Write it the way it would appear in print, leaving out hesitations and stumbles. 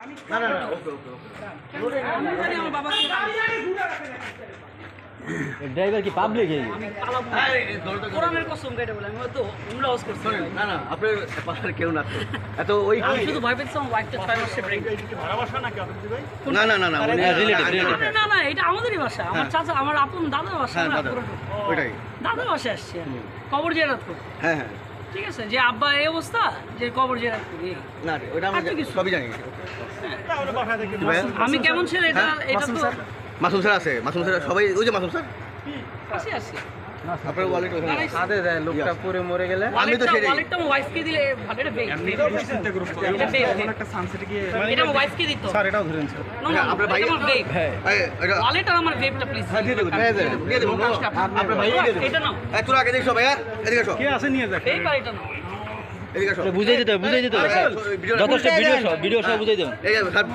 না না না ওকে ওকে ওকে ড্রাইভার কি পাবলিক কোরআনের কসম কেটে বলে আমি তো উমরা হাউস করছি না না আপনার পাশে কেউ না এত ওই আমি শুধু ভয় পেয়েছিলাম ওয়াইফটা 6 মাসে প্রেগন্যান্ট না না না না না না এটা আমাদেরই বাসা আমার চাচা আমার আপন দাদার বাসা হ্যাঁ না দাদা ওইটাই দাদার বাসায় আসছি আমি কবর জিয়ারত করতে হ্যাঁ হ্যাঁ ঠিক আছে যে আব্বা এই অবস্থা যে কবর জিয়ারত করি না ওইটা আমরা সবই জানি আমি কেমন ছেলে এটা এটা তো মাসুম স্যার আছে মাসুম স্যার সবাই ওই যে মাসুম স্যার আসি আপনার ওয়ালেট ওখানে হাতে দেয় লোকটা পরে মরে গেলে আমি তো সেটাই ওয়ালেটটা আমার ওয়াইফকে দিলে ভালো এটা বেক এটা বেক একটা সানসেটে গিয়ে এটা আমার ওয়াইফকে দিত স্যার এটাও ধরেন স্যার আপনার ভাই আমার বেক এটা ওয়ালেট আর আমার বেকটা প্লিজ হ্যাঁ দিয়ে দেবো দিয়ে দেবো আপনার ভাই দিয়ে দেবো এটা নাও তোরা আগে দেখো ভাইয়া এদিকে আসো কে আছে নিয়ে যাক এই পার এটা নাও এদিকে আসো বুঝাই দিতে হবে যথেষ্ট ভিডিও সব বুঝাই দেবেন এই স্যার